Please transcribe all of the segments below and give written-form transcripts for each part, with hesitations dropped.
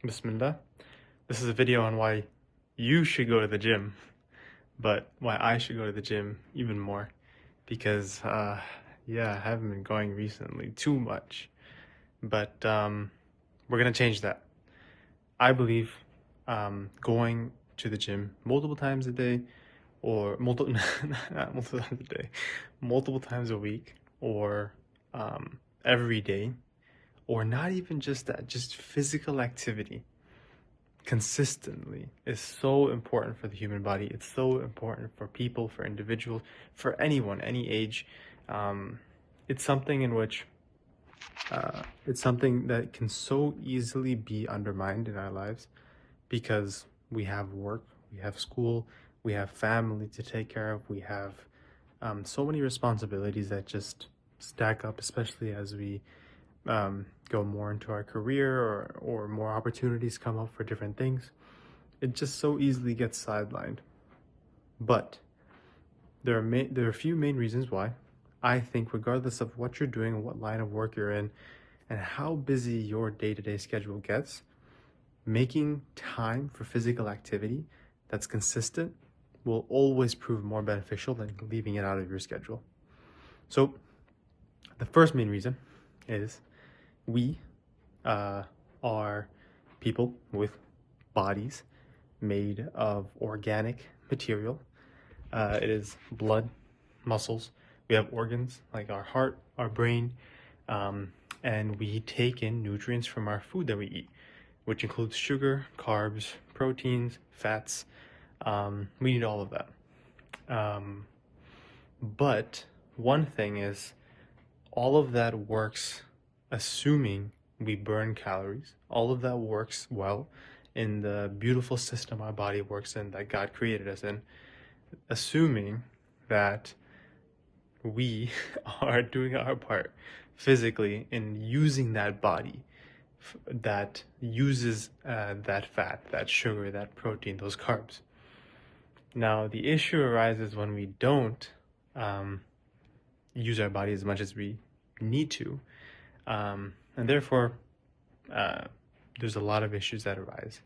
Bismillah. This is a video on why you should go to the gym, but why I should go to the gym even more. Because, yeah, I haven't been going recently too much. But we're gonna change that. I believe going to the gym multiple times a day, or multiple, not multiple times a day, multiple times a week, or every day, or not even just that, just physical activity consistently is so important for the human body. It's so important for people, for individuals, for anyone, any age. Um, it's something in which it's something that can so easily be undermined in our lives because we have work, we have school, we have family to take care of, we have so many responsibilities that just stack up, especially as we go more into our career or more opportunities come up for different things. It just so easily gets sidelined. But there are a few main reasons why I think, regardless of what you're doing and what line of work you're in, and how busy your day-to-day schedule gets, making time for physical activity that's consistent will always prove more beneficial than leaving it out of your schedule. So the first main reason is we are people with bodies made of organic material. It is blood, muscles. We have organs like our heart, our brain, and we take in nutrients from our food that we eat, which includes sugar, carbs, proteins, fats. We need all of that. Um, but one thing is, all of that works assuming we burn calories. All of that works well in the beautiful system our body works in, that God created us in, assuming that we are doing our part physically in using that body that uses that fat, that sugar, that protein, those carbs. Now, the issue arises when we don't um, use our body as much as we need to. And therefore, uh, there's a lot of issues that arise,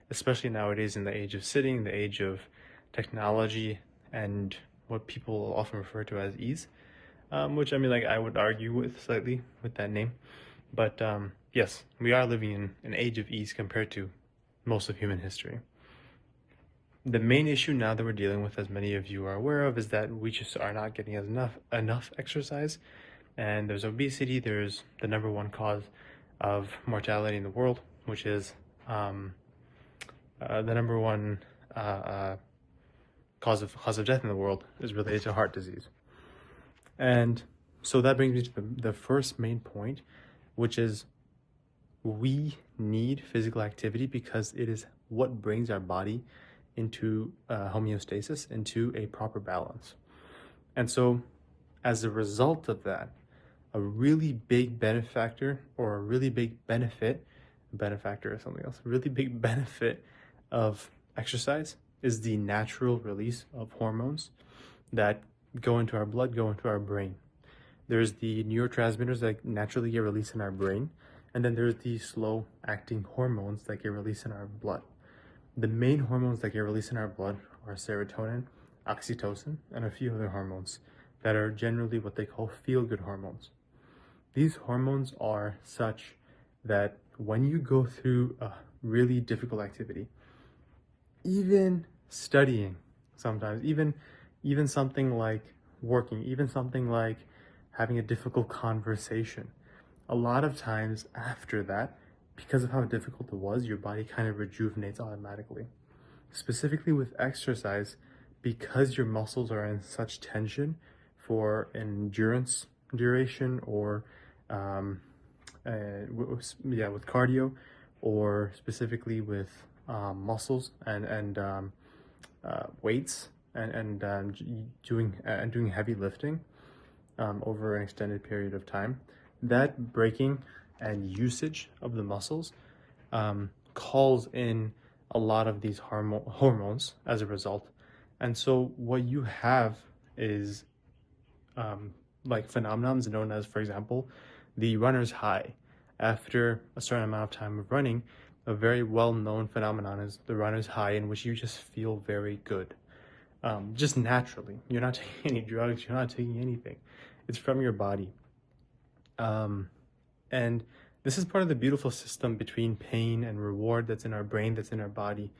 especially nowadays in the age of sitting, the age of technology, and what people often refer to as ease, which I mean, like I would argue with slightly with that name. But yes, we are living in an age of ease compared to most of human history. The main issue now that we're dealing with, as many of you are aware of, is that we just are not getting enough exercise, and there's obesity. There's the number one cause of mortality in the world, which is the number one cause of death in the world is related to heart disease. And so that brings me to the first main point, which is we need physical activity because it is what brings our body into homeostasis, into a proper balance. And so as a result of that, a really big benefactor or a really big benefactor or something else, a really big benefit of exercise is the natural release of hormones that go into our blood, go into our brain. There's the neurotransmitters that naturally get released in our brain, and then there's the slow acting hormones that get released in our blood. The main hormones that get released in our blood are serotonin, oxytocin, and a few other hormones that are generally what they call feel-good hormones. These hormones are such that when you go through a really difficult activity, even studying sometimes, even something like working, even something like having a difficult conversation, a lot of times after that, because of how difficult it was, your body kind of rejuvenates automatically. Specifically with exercise, because your muscles are in such tension for endurance duration, or with cardio, or specifically with muscles and weights and doing heavy lifting over an extended period of time, that breaking and usage of the muscles calls in a lot of these hormones as a result. And so what you have is like phenomenons known as, for example, the runner's high. After a certain amount of time of running, a very well-known phenomenon is the runner's high, in which you just feel very good, just naturally. You're not taking any drugs, you're not taking anything. It's from your body. Um, and this is part of the beautiful system between pain and reward that's in our brain, that's in our body,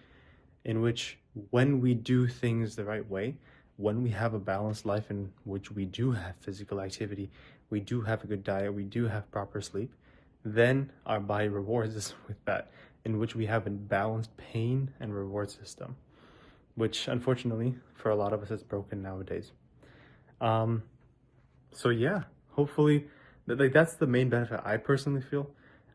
in which when we do things the right way, when we have a balanced life in which we do have physical activity, we do have a good diet, we do have proper sleep, then our body rewards us with that, in which we have a balanced pain and reward system, which unfortunately for a lot of us is broken nowadays. Um, so yeah, hopefully, that's the main benefit I personally feel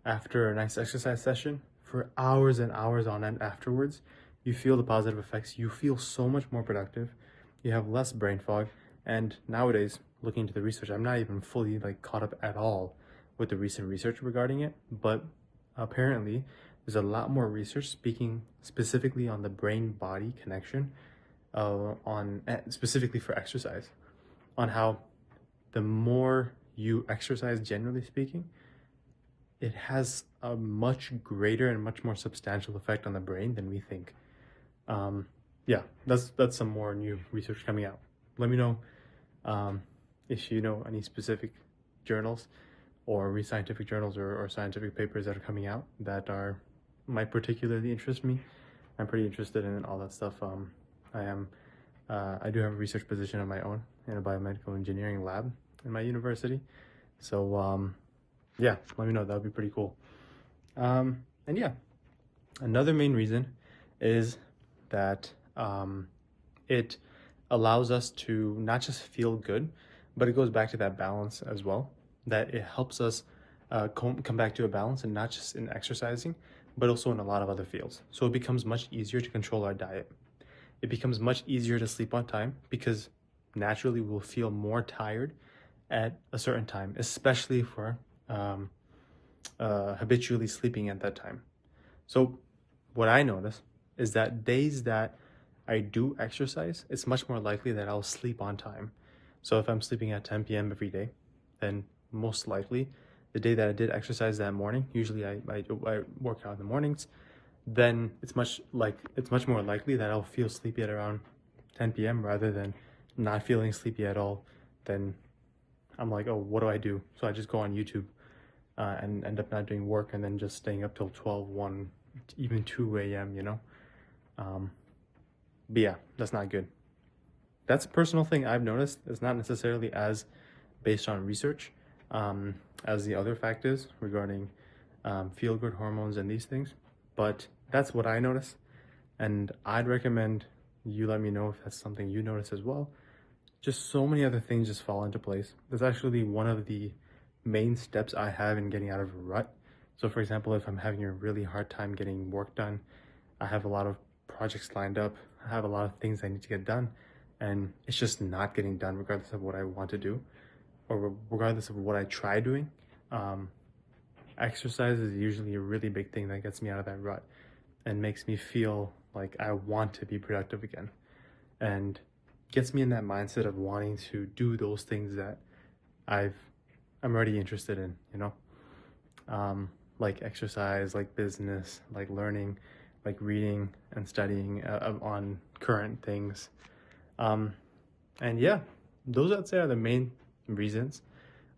after a nice exercise session for hours and hours on end afterwards. You feel the positive effects. You feel so much more productive. You have less brain fog. And nowadays, looking into the research, I'm not even fully caught up at all with the recent research regarding it, but apparently there's a lot more research speaking specifically on the brain body connection, on specifically for exercise, on how the more you exercise, generally speaking, it has a much greater and much more substantial effect on the brain than we think. Yeah, that's some more new research coming out. Let me know if you know any specific journals or scientific journals or scientific papers that are coming out that might particularly interest me. I'm pretty interested in all that stuff. I do have a research position of my own in a biomedical engineering lab in my university. So yeah, let me know. That would be pretty cool. And yeah, another main reason is that it allows us to not just feel good, but it goes back to that balance as well. That it helps us come back to a balance, and not just in exercising, but also in a lot of other fields. So it becomes much easier to control our diet. It becomes much easier to sleep on time because naturally we'll feel more tired at a certain time, especially if we're habitually sleeping at that time. So what I notice is that days that I do exercise, it's much more likely that I'll sleep on time. So if I'm sleeping at 10 p.m. every day, then most likely the day that I did exercise that morning, usually I work out in the mornings, then it's much more likely that I'll feel sleepy at around 10 p.m. rather than not feeling sleepy at all. Then I'm like, oh, what do I do? So I just go on YouTube and end up not doing work and then just staying up till 12, 1, even 2 a.m., you know? But yeah, that's not good. That's a personal thing I've noticed. It's not necessarily as based on research as the other factors regarding feel-good hormones and these things. But that's what I notice. And I'd recommend you let me know if that's something you notice as well. Just so many other things just fall into place. That's actually one of the main steps I have in getting out of a rut. So for example, if I'm having a really hard time getting work done, I have a lot of projects lined up, I have a lot of things I need to get done, and it's just not getting done regardless of what I want to do or regardless of what I try doing. Exercise is usually a really big thing that gets me out of that rut and makes me feel like I want to be productive again, and gets me in that mindset of wanting to do those things that I'm already interested in, you know? Like exercise, like business, like learning, like reading and studying on current things. And yeah, those I'd say are the main reasons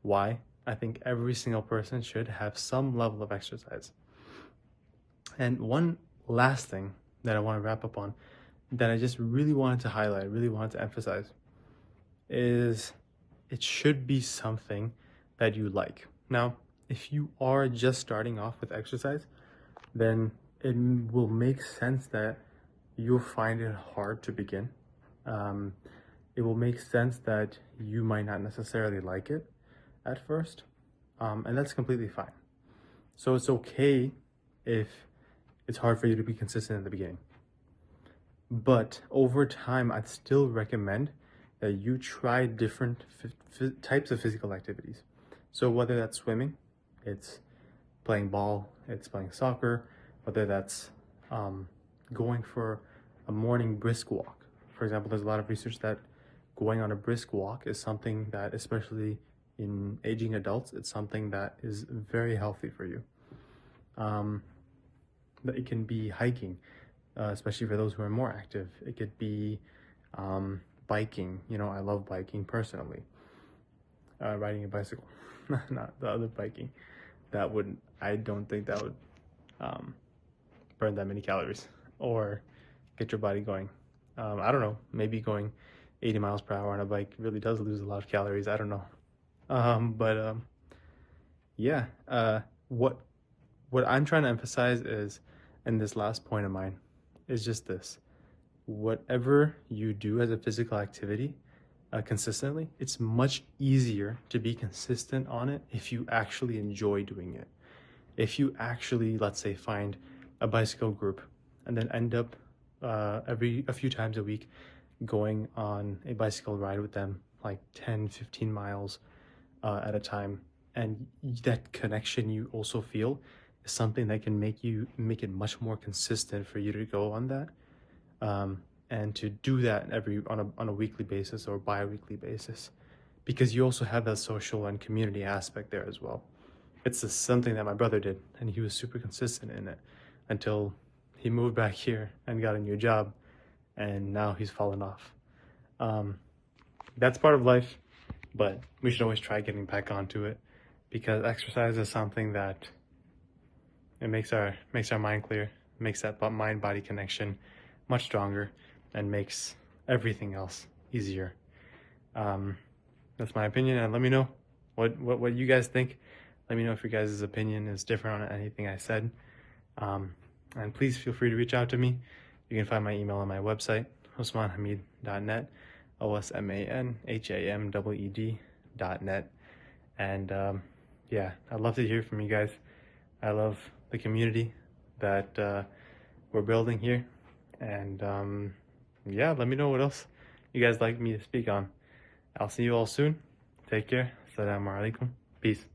why I think every single person should have some level of exercise. And one last thing that I want to wrap up on, that I just really wanted to highlight, really wanted to emphasize, is it should be something that you like. Now, if you are just starting off with exercise, then it will make sense that you'll find it hard to begin. It will make sense that you might not necessarily like it at first, and that's completely fine. So it's okay if it's hard for you to be consistent in the beginning. But over time, I'd still recommend that you try different types of physical activities. So whether that's swimming, it's playing ball, it's playing soccer, whether that's going for a morning brisk walk. For example, there's a lot of research that going on a brisk walk is something that, especially in aging adults, it's something that is very healthy for you. It can be hiking, especially for those who are more active. It could be biking. You know, I love biking personally. Riding a bicycle, not the other biking. I don't think that would um, burn that many calories or get your body going. I don't know, maybe going 80 miles per hour on a bike really does lose a lot of calories. I don't know. But yeah, what I'm trying to emphasize is, in this last point of mine, is just this: whatever you do as a physical activity, consistently, it's much easier to be consistent on it if you actually enjoy doing it. If you actually, let's say, find a bicycle group and then end up a few times a week going on a bicycle ride with them, like 10, 15 miles at a time, and that connection you also feel is something that can make it much more consistent for you to go on that, and to do that on a weekly basis or bi-weekly basis, because you also have that social and community aspect there as well. It's just something that my brother did, and he was super consistent in it until he moved back here and got a new job, and now he's fallen off. Um, that's part of life, but we should always try getting back onto it, because exercise is something that it makes our mind clear, makes that mind body connection much stronger, and makes everything else easier. Um, that's my opinion, and let me know what you guys think. Let me know if your guys' opinion is different on anything I said. And please feel free to reach out to me. You can find my email on my website, osmanhamid.net, OSMANHAMED.net. And yeah, I'd love to hear from you guys. I love the community that we're building here. And yeah, let me know what else you guys like me to speak on. I'll see you all soon. Take care. Assalamu alaikum. Peace.